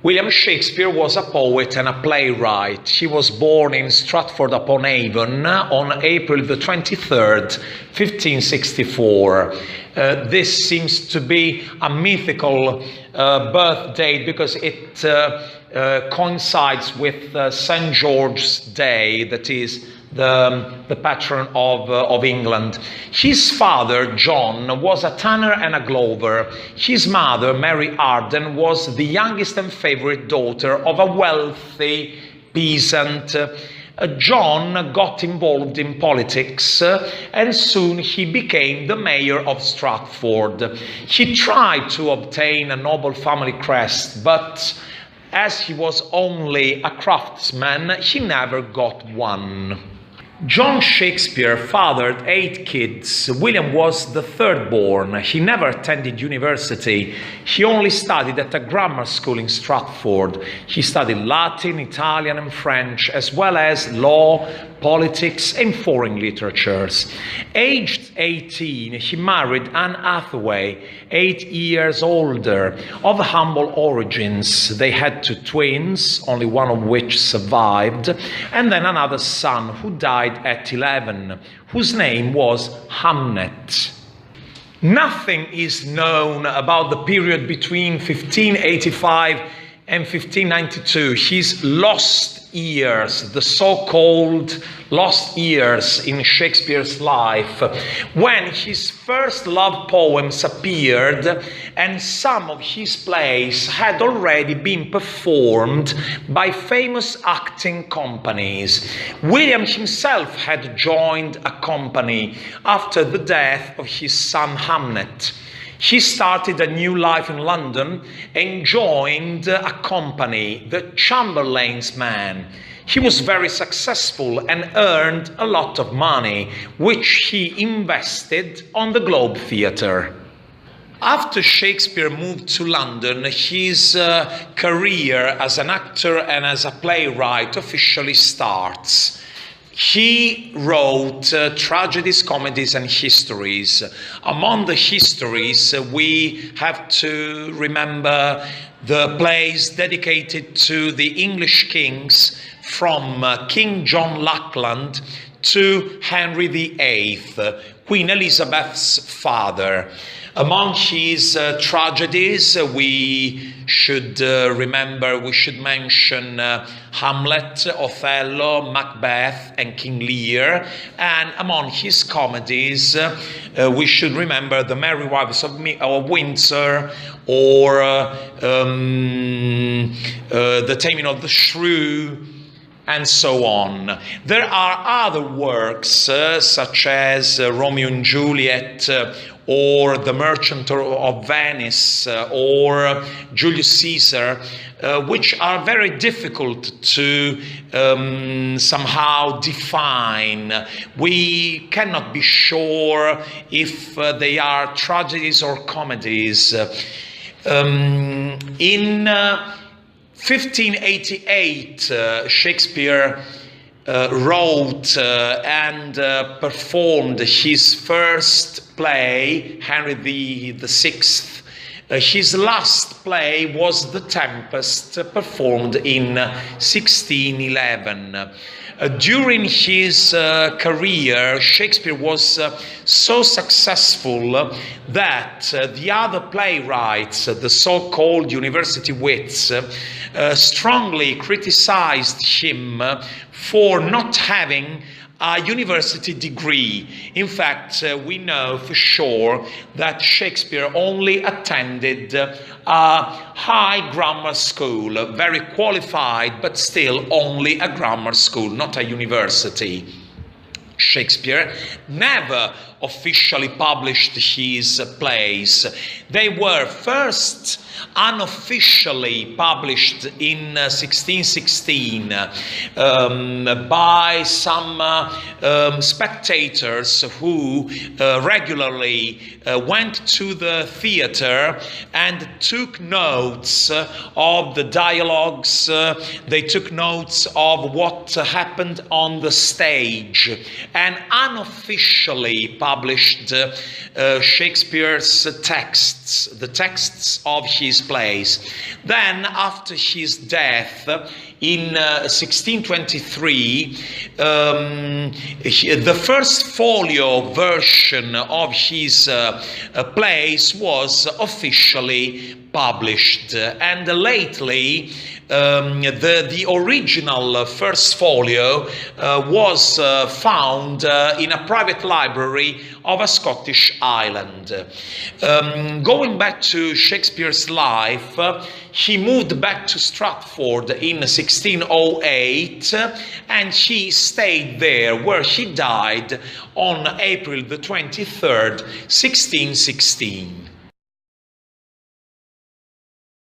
William Shakespeare was a poet and a playwright. He was born in Stratford-upon-Avon on April the 23rd, 1564. This seems to be a mythical birth date because it coincides with St. George's Day, that is the patron of England. His father, John, was a tanner and a glover. His mother, Mary Arden, was the youngest and favorite daughter of a wealthy peasant. John got involved in politics and soon he became the mayor of Stratford. He tried to obtain a noble family crest, but as he was only a craftsman, he never got one. John Shakespeare fathered 8 kids. William was the third born. He never attended university. He only studied at a grammar school in Stratford. He studied Latin, Italian, and French, as well as law, politics, and foreign literatures. Aged 18, he married Anne Hathaway, 8 years older, of humble origins. They had 2 twins, only one of which survived, and then another son who died at 11, whose name was Hamnet. Nothing is known about the period between 1585 and 1592, his lost years, the so-called lost years in Shakespeare's life, when his first love poems appeared and some of his plays had already been performed by famous acting companies. William himself had joined a company after the death of his son Hamnet. He started a new life in London and joined a company, the Chamberlain's Man. He was very successful and earned a lot of money, which he invested on the Globe Theatre. After Shakespeare moved to London, his career as an actor and as a playwright officially starts. He wrote tragedies, comedies, and histories. Among the histories, we have to remember the plays dedicated to the English kings, from King John Lackland to Henry VIII, Queen Elizabeth's father. Among his tragedies, we should mention Hamlet, Othello, Macbeth, and King Lear. And among his comedies, we should remember The Merry Wives of Windsor, or The Taming of the Shrew, and so on. There are other works, such as Romeo and Juliet, or The Merchant of Venice, or Julius Caesar, which are very difficult to somehow define. We cannot be sure if they are tragedies or comedies. In 1588, Shakespeare wrote and performed his first play, Henry VI. His last play was The Tempest, performed in 1611. During his career, Shakespeare was so successful that the other playwrights, the so-called university wits, strongly criticized him for not having a university degree. In fact, we know for sure that Shakespeare only attended a high grammar school, very qualified, but still only a grammar school, not a university. Shakespeare never officially published his plays. They were first unofficially published in 1616 by some spectators who regularly went to the theater and took notes of the dialogues. They took notes of what happened on the stage, and unofficially published published Shakespeare's texts, the texts of his plays. Then, after his death, in 1623, the first folio version of his plays was officially published, and lately the original first folio was found in a private library of a Scottish island. Going back to Shakespeare's life, he moved back to Stratford in 1608, and he stayed there, where he died on April the 23rd, 1616.